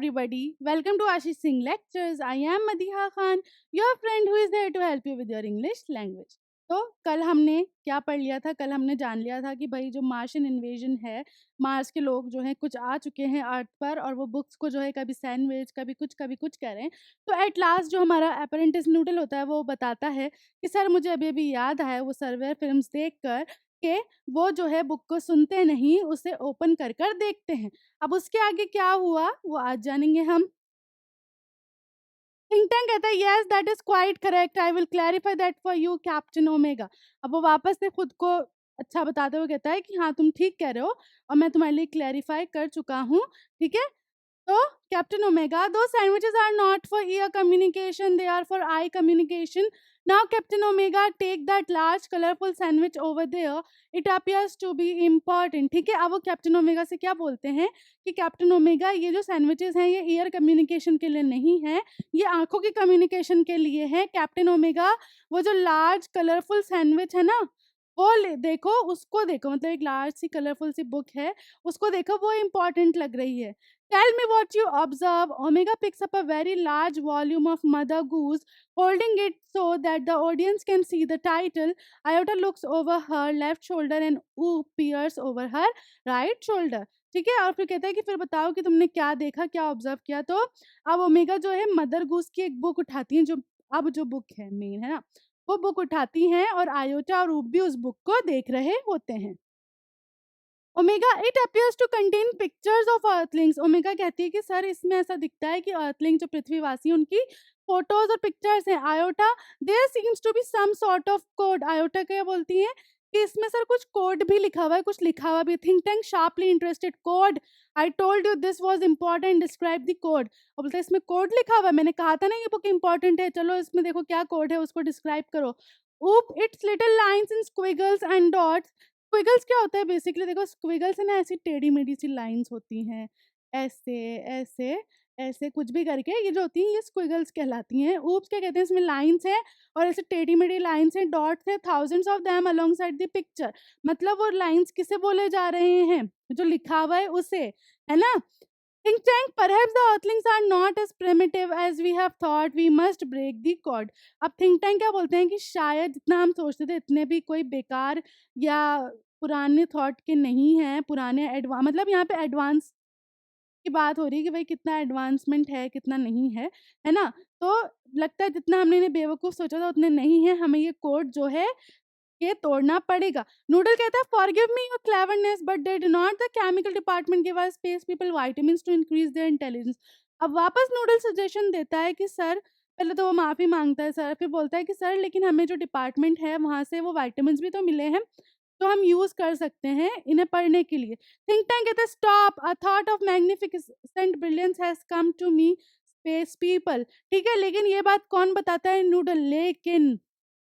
everybody. Welcome to Ashish Singh Lectures. I am Madiha Khan, your friend who is there to help you with your English language. तो कल हमने क्या पढ़ लिया था? कल हमने जान लिया था कि भाई जो मार्शियन इन्वेजन है, मार्स के लोग जो हैं कुछ आ चुके हैं अर्थ पर और वो बुक्स को जो है कभी सैंडविच, कभी कुछ कह रहे हैं। तो एट लास्ट जो हमारा अप्रेंटिस नूडल होता है वो बताता है कि सर मुझे अभी-अभी याद आया वो सर्वेयर फ़िल्म्स देखकर कि वो जो है बुक को सुनते नहीं, उसे ओपन कर देखते हैं। अब उसके आगे क्या हुआ वो आज जानेंगे हम। थिंक टैंक कहता है yes that is quite correct, I will clarify that for you captain omega. अब वो वापस से खुद को अच्छा बताते हुए कहता है कि हाँ तुम ठीक कह रहे हो और मैं तुम्हारे लिए क्लैरिफाई कर चुका हूँ। ठीक है, तो Captain Omega, those sandwiches are not for ear communication, they are for eye communication. Now Captain Omega, take that large colorful sandwich over there. It appears to be important. ठीक है, अब वो कैप्टन ओमेगा से क्या बोलते हैं कि captain omega ये जो सैंडविचेस हैं ये ईयर कम्युनिकेशन के लिए नहीं है, ये आंखों की कम्युनिकेशन के लिए है। कैप्टन ओमेगा वो जो लार्ज कलरफुल सैंडविच है ना वो देखो, उसको देखो, मतलब एक लार्ज सी कलरफुल सी बुक है, उसको देखो, वो इम्पोर्टेंट लग रही है। Tell me what you observe. Omega picks up a very large volume of Mother Goose, holding it so that the audience can see the title. Iota looks over her left shoulder and Oop peers over her right shoulder. ठीक है, और फिर कहता है कि फिर बताओ कि तुमने क्या देखा, क्या ऑब्जर्व किया। तो अब ओमेगा जो है मदर गूस की एक बुक उठाती है, जो अब जो बुक है मेन है ना, वो बुक उठाती हैं और आयोटा और ऊप भी उस बुक को देख रहे होते हैं। Omega it appears to contain pictures of earthlings. Omega कहती है कि सर इसमें ऐसा दिखता है कि अर्थलिंग जो पृथ्वीवासी उनकी फोटोज और पिक्चर्स हैं। Iota there seems to be some sort of code. Iota क्या बोलती है कि इसमें सर कुछ कोड भी लिखा हुआ है, कुछ लिखा हुआ भी। Think tank sharply interested code, I told you this was important, describe the code. और बोलता है इसमें कोड लिखा हुआ है, मैंने कहा था ना ये बुक इंपॉर्टेंट है, चलो इसमें देखो क्या कोड है, उसको डिस्क्राइब करो। Oops it's little lines in squiggles and dots. Squiggles क्या होता है बेसिकली, देखो स्क्विगल्स है ना ऐसी टेढ़ी मेढ़ी सी लाइंस होती हैं, ऐसे ऐसे ऐसे कुछ भी करके ये जो होती हैं ये स्क्विगल्स कहलाती हैं। ऊप्स क्या कहते हैं, इसमें लाइंस हैं और ऐसे टेढ़ी मेढ़ी लाइंस हैं, डॉट्स है, thousands of them along side the picture. मतलब वो लाइंस किसे बोले जा रहे हैं, जो लिखा हुआ है उसे, है ना। Think tank, perhaps the earthlings are not as primitive as we have thought. We must break the code. अब थिंक टैंक क्या बोलते हैं कि शायद जितना हम सोचते थे इतने भी कोई बेकार या पुराने थॉट के नहीं हैं, पुराने मतलब यहाँ पे एडवांस की बात हो रही है कि भाई कितना एडवांसमेंट है कितना नहीं है ना। तो लगता है जितना हमने इन्हें बेवकूफ़ सोचा था उतने नहीं है, हमें ये कोड जो है ये तोड़ना पड़ेगा। नूडल कहता है forgive me your cleverness but they do not the chemical department give us space people vitamins to increase their intelligence. अब वापस नूडल सजेशन देता है कि सर, पहले तो वो माफ़ी मांगता है सर, फिर बोलता है कि सर लेकिन हमें जो डिपार्टमेंट है वहाँ से वो विटामिन्स भी तो मिले हैं, तो हम यूज़ कर सकते हैं इन्हें पढ़ने के लिए। थिंक टैंक कहता है stop, a thought of magnificent brilliance has come to me space people. ठीक है, लेकिन ये बात कौन बताता है, नूडल। लेकिन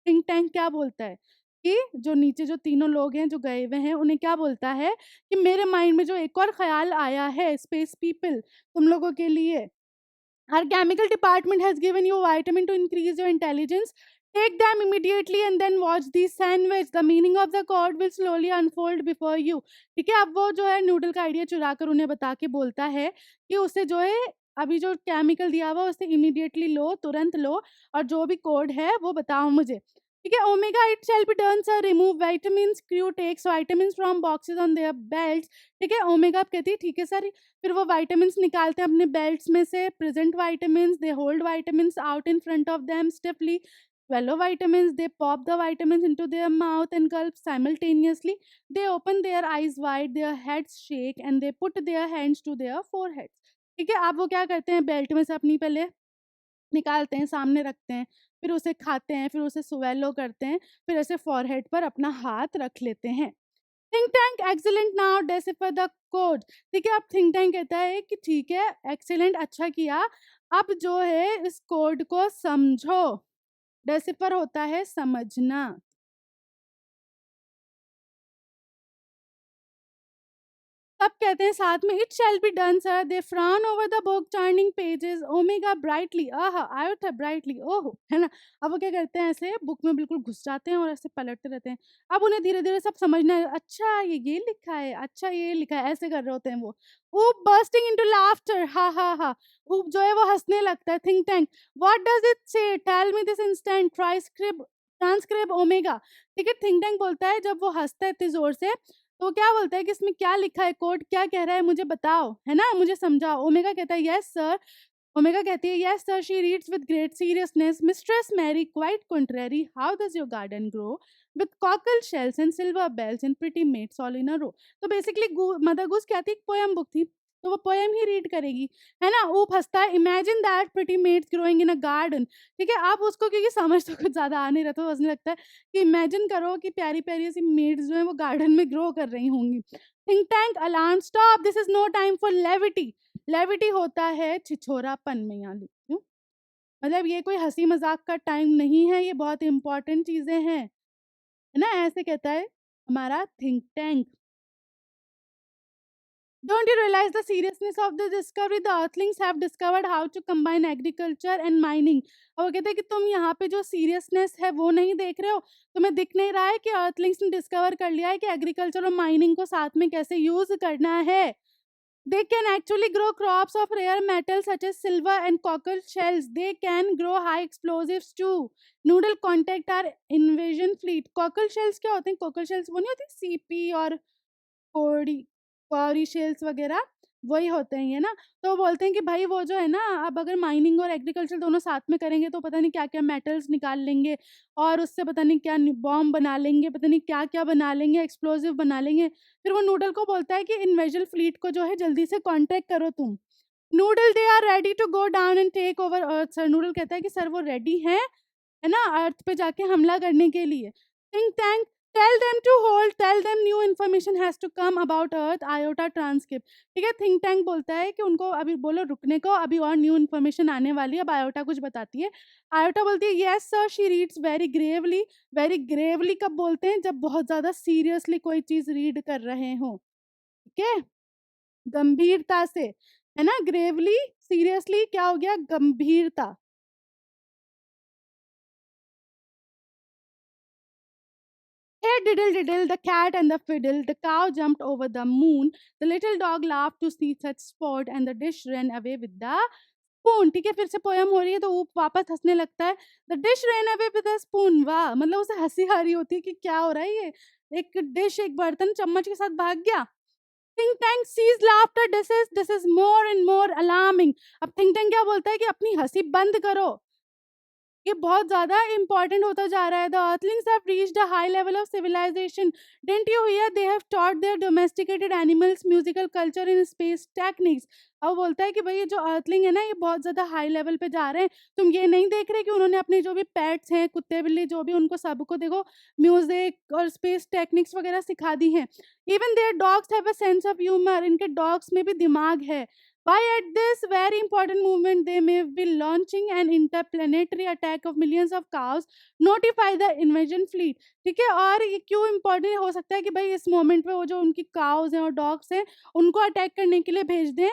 थिंक टैंक क्या बोलता है कि जो नीचे जो तीनों लोग हैं जो गए हुए हैं उन्हें क्या बोलता है कि मेरे माइंड में जो एक और ख्याल आया है स्पेस पीपल तुम लोगों के लिए। Our chemical department has given you vitamin to increase your intelligence. Take them immediately and then watch the sandwich. The meaning of the code will slowly unfold before you. ठीक है, अब वो जो है नूडल का आइडिया चुरा कर उन्हें बता के बोलता है कि उसे जो है अभी जो केमिकल दिया हुआ उसे इमीडिएटली लो, तुरंत लो, और जो भी कोड है वो बताओ मुझे। ठीक है, Omega it shall be done sir, remove vitamins, crew takes vitamins from boxes on their belts. ठीक है, ओमेगा आप कहती है ठीक है सर। फिर वो विटामिन्स निकालते हैं अपने बेल्ट्स में से, present vitamins, they hold vitamins out in front of them stiffly, swallow vitamins, they pop the vitamins into their mouth and gulp simultaneously. They open their eyes wide, their heads shake and they put their hands to their foreheads. ठीक है, आप वो क्या करते हैं, belt में से अपनी पहले निकालते हैं, सामने रखते हैं, फिर उसे खाते हैं, फिर उसे स्वेलो करते हैं, फिर ऐसे फॉरहेड पर अपना हाथ रख लेते हैं। Think tank excellent, now decipher the code. ठीक है, अब थिंक टैंक कहता है कि ठीक है एक्सीलेंट, अच्छा किया, अब जो है इस कोड को समझो। डेसिफर होता है समझना। द तब कहते हैं साथ में, it shall be done sir. They frown over the book turning pages, omega brightly, आहा आयोटा ब्राइटली, ओहो, है ना। अब वो क्या करते हैं, ऐसे बुक में बिल्कुल घुस जाते हैं और ऐसे पलटते रहते हैं। अब उन्हें धीरे धीरे सब समझना है, अच्छा ये लिखा है, अच्छा ये लिखा है, ऐसे कर रहे होते हैं वो। ऊप बर्स्टिंग इनटू लाफ्टर, हा हा हा। ऊप जो है वो हंसने लगता है। Think tank, what does it say, tell me this instant, transcribe transcribe Omega. ठीक है, थिंक टैंक बोलता है जब वो हंसता है इतनी जोर से, तो क्या बोलता है कि इसमें क्या लिखा है, कोड क्या कह रहा है, मुझे बताओ, है ना, मुझे समझाओ। ओमेगा कहता है यस सर। ओमेगा कहती है yes sir, she reads with great seriousness, Mistress Mary quite contrary, how does your garden grow with cockle shells and silver bells and pretty maids all in a row. तो basically mother goose क्या थी, poem book थी, तो वो poem ही read करेगी, है ना। Oop हंसता है, imagine that pretty mates growing in a garden. ठीक है, आप उसको क्योंकि समझ तो कुछ ज्यादा आ नहीं रहा, तो हंसने लगता है कि इमेजिन करो कि प्यारी प्यारी सी मेड्स जो है वो गार्डन में ग्रो कर रही होंगी। Think Tank alarm, stop, this is no time for levity. Levity होता है छिछोरापन में, यहाँ लिखती हूँ, मतलब ये कोई हंसी मजाक का टाइम नहीं है, ये बहुत इंपॉर्टेंट चीजें हैं, है ना, ऐसे कहता है हमारा think tank. Don't you realize the seriousness of the discovery? The earthlings have discovered how to combine agriculture and mining. और वो कहते हैं कि तुम यहाँ पे जो सीरियसनेस है वो नहीं देख रहे हो, तुम्हें दिख नहीं रहा है कि earthlings ने डिस्कवर कर लिया है कि एग्रीकल्चर और माइनिंग को साथ में कैसे यूज करना है। They can actually grow crops of rare metals such as silver and cockle shells. They can grow high explosives too. Noodle contact our invasion fleet. Cockle shells क्या होते हैं? Cockle shells वो नहीं होती सीपी और कोड़ी कौरी शेल्स वगैरह, वही होते हैं ये ना। तो वो बोलते हैं कि भाई वो जो है ना, अब अगर माइनिंग और एग्रीकल्चर दोनों साथ में करेंगे तो पता नहीं क्या-क्या मेटल्स निकाल लेंगे और उससे पता नहीं क्या बॉम्ब बना लेंगे, पता नहीं क्या-क्या बना लेंगे, एक्सप्लोसिव बना लेंगे। फिर वो नूडल को बोलता है कि इन्वेजन फ्लीट को जो है जल्दी से कॉन्टैक्ट करो तुम। Noodle they are ready to go down and take over Earth sir. Noodle कहता है कि सर वो रेडी हैं, है ना, अर्थ पे जाके हमला करने के लिए। Think Tank, tell them to hold, tell them new information has to come about Earth, Iota transcript. ठीक है, थिंक टैंक बोलता है कि उनको अभी बोलो रुकने को, अभी और न्यू इन्फॉर्मेशन आने वाली है। अब आयोटा कुछ बताती है। आयोटा बोलती है yes sir, she reads very Gravely. Very Gravely कब बोलते हैं, जब बहुत ज्यादा सीरियसली कोई चीज रीड कर रहे हो, ठीक है, गंभीरता से, है ना। ग्रेवली, सीरियसली क्या हो गया, गंभीरता। Hey diddle diddle, the cat and the fiddle, the cow jumped over the moon, the little dog laughed to see such sport, and the dish ran away with the spoon। ठीक है, फिर से poem हो रही है तो ऊप वापस हंसने लगता है। The dish ran away with the spoon, वाह, मतलब उसे हंसी आ रही होती है कि क्या हो रहा है ये, एक डिश, एक बर्तन चम्मच के साथ भाग गया। Think Tank sees laughter, this is more and more alarming. अब थिंक टैंक क्या बोलता है कि अपनी हंसी बंद करो, ये बहुत ज़्यादा इम्पोर्टेंट होता जा रहा है। The earthlings have reached a high level of civilization, didn't you hear, they have taught their domesticated animals musical culture in space techniques. अब वो बोलता है कि भाई ये जो अर्थलिंग है ना, ये बहुत ज़्यादा हाई लेवल पे जा रहे हैं। तुम ये नहीं देख रहे कि उन्होंने अपने जो भी पेट्स हैं, कुत्ते बिल्ली जो भी, उनको सबको देखो म्यूजिक और स्पेस टेक्निक्स वगैरह सिखा दी हैं। Even their dogs have a sense of humour, इनके डॉग्स में भी दिमाग है। Why at this very important movement they may be launching an interplanetary attack of millions of cows, notify the invasion fleet। ठीक है, और ये क्यों इम्पोर्टेंट हो सकता है कि भाई इस मोमेंट पे वो जो उनकी काउज हैं और डॉग्स हैं उनको अटैक करने के लिए भेज दें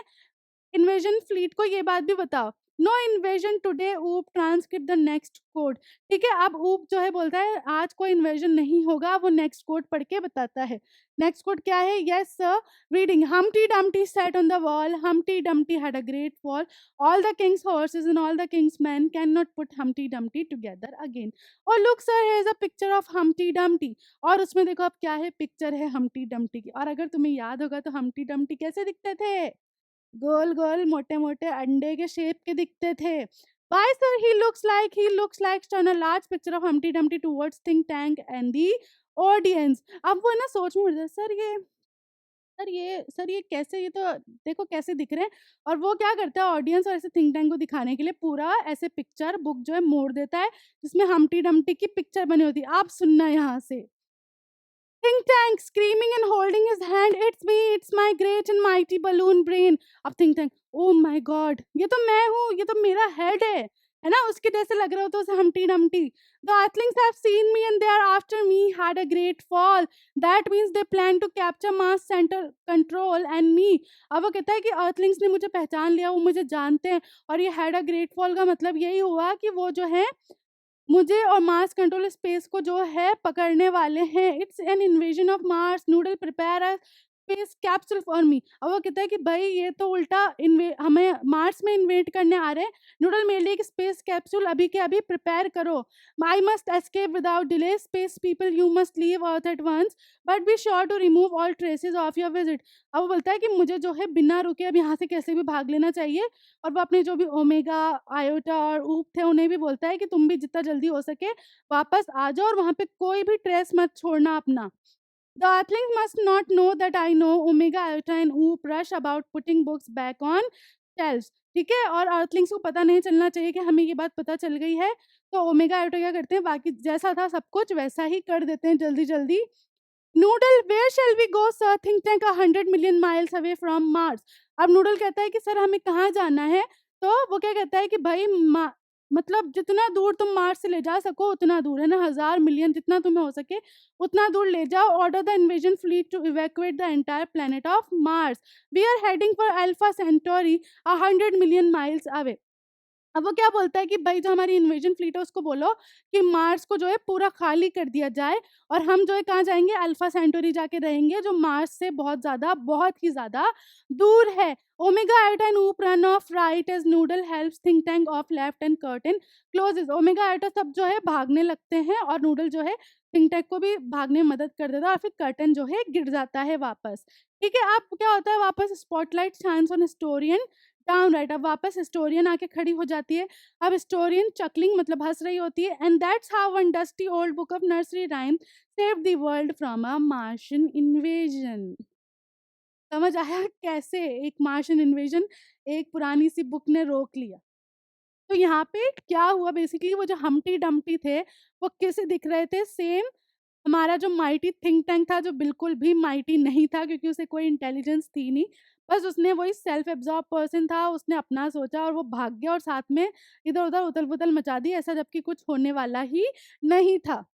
इन्वेजन फ्लीट को। ये बात भी बताओ। नो इन्वेजन टुडे, ऊप ट्रांसक्रिप्ट द नेक्स्ट कोड। ठीक है, अब ऊप जो है बोलता है आज कोई इन्वेजन नहीं होगा, वो नेक्स्ट कोड पढ़ के बताता है। नेक्स्ट कोड क्या है, yes sir, reading, Humpty Dumpty sat on the wall, Humpty Dumpty had a great fall, all the king's horses and all the king's men cannot put Humpty Dumpty together again। और look sir, here is a picture of Humpty Dumpty। और उसमें देखो अब क्या है, picture है Humpty Dumpty की। और अगर तुम्हें याद होगा तो हम्टी डम्टी कैसे दिखते थे, गोल गोल मोटे मोटे अंडे के शेप के दिखते थे। Why sir, he looks like turn a large picture of Humpty Dumpty towards think tank and the audience। अब वो है ना सोच में उड़ जाए, सर ये कैसे, ये तो देखो कैसे दिख रहे हैं। और वो क्या करता है, ऑडियंस और ऐसे थिंक टैंक को दिखाने के लिए पूरा ऐसे पिक्चर बुक जो है मोड़ देता है, जिसमें हम्टी डम्टी की पिक्चर बनी होती है। आप सुनना यहाँ से, Think Tank screaming and holding his hand, it's me, it's my great and mighty balloon brain। अब Think Tank, oh my god, ये तो मैं हूँ, ये तो मेरा हेड है, है ना? उसके जैसे लग रहे हो तो उसे Humpty Dumpty. The earthlings have seen me and they are after me, had a great fall, that means they plan to capture Mars Centre Control and me. अब वो कहता है कि अर्थलिंग्स ने मुझे पहचान लिया, वो मुझे जानते हैं, और ये हैड अ ग्रेट फॉल का मतलब यही हुआ कि वो जो है मुझे और मार्स कंट्रोल स्पेस को जो है पकड़ने वाले हैं। It's an invasion of Mars, noodle prepare a space capsule for me. अब वो कहता है कि भाई ये तो उल्टा हमें मार्स में इन्वेट करने आ रहे हैं, नूडल मेरे लिए एक स्पेस कैप्सूल अभी के अभी प्रिपेयर करो। I must escape without delay, space people you must leave Earth at once, but be sure to remove all traces of your visit. अब वो बोलता है कि मुझे जो है बिना रुके अब यहाँ से कैसे भी भाग लेना चाहिए, और वो अपने जो भी ओमेगा, आयोटा और ऊप थे उन्हें भी बोलता है कि तुम भी जितना जल्दी हो सके वापस आ जाओ और वहाँ पे कोई भी ट्रेस मत छोड़ना अपना। The Earthlings must not know that I know Omega, Iota and Oop rush about putting books back on shelves। ठीक है, और अर्थलिंग्स को पता नहीं चलना चाहिए कि हमें ये बात पता चल गई है। तो ओमेगा आयोटा क्या करते हैं, बाकी जैसा था सब कुछ वैसा ही कर देते हैं जल्दी जल्दी। Noodle, where shall we go sir, Think Tank 100 million miles away from Mars. अब नूडल कहता है कि सर हमें कहाँ जाना है? तो वो क्या कहता है कि भाई मतलब जितना दूर तुम मार्स से ले जा सको उतना दूर, है ना, 1000 मिलियन जितना तुम्हें हो सके उतना दूर ले जाओ। Order the invasion fleet to evacuate the entire planet of Mars, we are heading for Alpha Centauri 100 million miles away. अब वो क्या बोलता है कि भाई जो हमारी इन्वेजन फ्लीट है उसको बोलो कि मार्स को जो है पूरा खाली कर दिया जाए, और हम जो है कहाँ जाएंगे, अल्फा सेंटोरी जाके रहेंगे जो मार्स से बहुत ही ज्यादा दूर है। Omega Iota and Oop run off right as Noodle helps Think Tank off left and curtain closes. Omega Iota सब जो है भागने लगते हैं और नूडल जो है थिंक टैंक को भी भागने में मदद कर देता है, और फिर कर्टन जो है गिर जाता है वापस। ठीक है, अब क्या होता है, वापस spotlight shines on historian down right. अब वापस हिस्टोरियन आके खड़ी हो जाती है। अब हिस्टोरियन चकलिंग मतलब हंस रही होती है। And that's how one dusty old book of nursery rhyme save the world from a Martian invasion. समझ आया कैसे एक मार्शियन इन्वेजन एक पुरानी सी बुक ने रोक लिया? तो यहाँ पे क्या हुआ बेसिकली, वो जो हम्टी डम्टी थे वो कैसे दिख रहे थे, सेम हमारा जो माइटी थिंक टैंक था जो बिल्कुल भी माइटी नहीं था क्योंकि उसे कोई इंटेलिजेंस थी नहीं। बस उसने वही सेल्फ एब्जॉर्ब पर्सन था, उसने अपना सोचा और वो भाग गया और साथ में इधर-उधर उथल-पुथल मचा दी, ऐसा जबकि कुछ होने वाला ही नहीं था।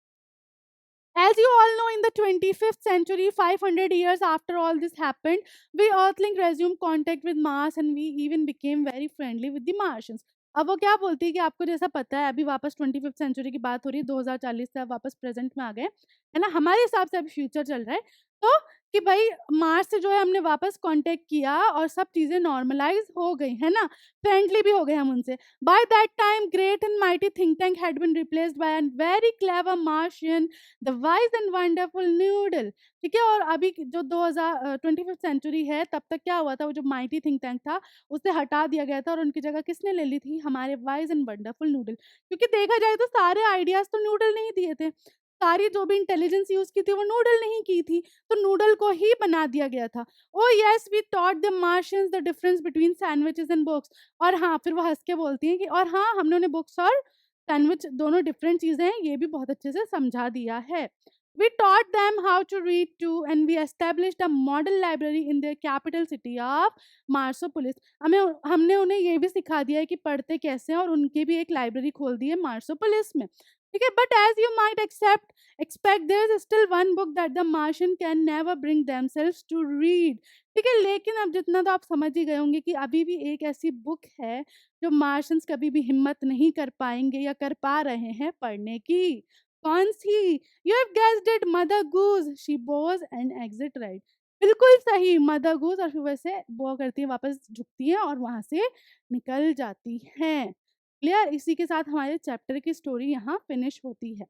As you all know, in the 25th century, 500 years after all this happened, we Earthling resumed contact with Mars and we even became very friendly with the Martians. अब वो क्या बोलती है कि आपको जैसा पता है अभी वापस 25th सेंचुरी की बात हो रही है, 2040 से अब वापस प्रेजेंट में आ गए, है ना? हमारे हिसाब से अभी फ्यूचर चल रहा है। तो कि भाई मार्स से जो है हमने वापस कांटेक्ट किया और सब चीज़ें नॉर्मलाइज़ हो गई, है ना? फ्रेंडली भी हो गए हम उनसे। By that time, great and mighty think tank had been replaced by a very clever Martian, the wise and wonderful noodle. ठीक है, और अभी जो 25th सेंचुरी है तब तक क्या हुआ था, वो जो माइटी थिंक टैंक था उसे हटा दिया गया था और उनकी जगह किसने ले ली थी, हमारे वाइज एंड वंडरफुल नूडल। क्योंकि देखा जाए तो सारे आइडियाज तो नूडल ने ही दिए थे, सारी जो भी इंटेलिजेंस यूज की थी वो नूडल नहीं की थी, तो नूडल को ही बना दिया गया था। Oh yes, we taught the Martians the difference between sandwiches and books. और हाँ, फिर वो हंस के बोलती हैं कि और हाँ, हमने उन्हें बुक्स और सैंडविच दोनों डिफरेंट चीज़ें हैं, ये भी बहुत अच्छे से समझा दिया है। We taught them how to read too and we established a model library in their capital city of Marsopolis। हमें हमने उन्हें ये भी सिखा दिया है कि पढ़ते कैसे हैं और उनकी भी एक लाइब्रेरी खोल दी है मार्सोपोलिस में। ठीक है, but as you might expect there is still one book that the Martian can never bring themselves to read. ठीक है, लेकिन अब जितना तो आप समझ ही गए होंगे कि अभी भी एक ऐसी बुक है जो मार्शियंस कभी भी हिम्मत नहीं कर पाएंगे या कर पा रहे हैं पढ़ने की। कौन सी? You have guessed it, Mother Goose, she bows and exit right. बिल्कुल सही, मदर गूज, और फिर वैसे बो करती है, वापस झुकती है और वहां से निकल जाती हैं। क्लियर? इसी के साथ हमारे चैप्टर की स्टोरी यहाँ फिनिश होती है।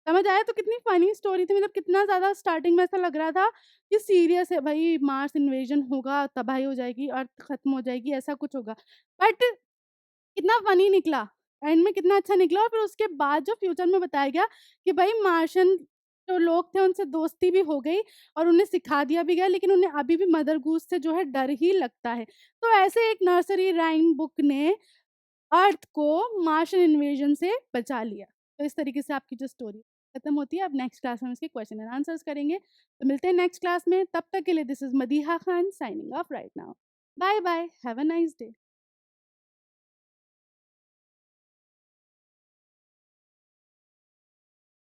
समझ आया? तो कितनी फनी स्टोरी थी, मतलब कितना ज़्यादा स्टार्टिंग में ऐसा लग रहा था कि सीरियस है भाई, मार्स इन्वेजन होगा, तबाही हो जाएगी, अर्थ खत्म हो जाएगी, ऐसा कुछ होगा। बट कितना फनी निकला, एंड में कितना अच्छा निकला। और फिर उसके बाद जो फ्यूचर में बताया गया कि भाई मार्शन जो लोग थे उनसे दोस्ती भी हो गई और उन्हें सिखा दिया भी गया, लेकिन उन्हें अभी भी मदर गूस से जो है डर ही लगता है। तो ऐसे एक नर्सरी राइम बुक ने अर्थ को मार्शन इन्वेजन से बचा लिया। तो इस तरीके से आपकी जो स्टोरी खत्म होती है। अब नेक्स्ट क्लास में इसके क्वेश्चन एंड आंसर्स करेंगे। तो मिलते हैं नेक्स्ट क्लास में, तब तक के लिए this is Madiha Khan signing off right now. Bye bye, have a nice day.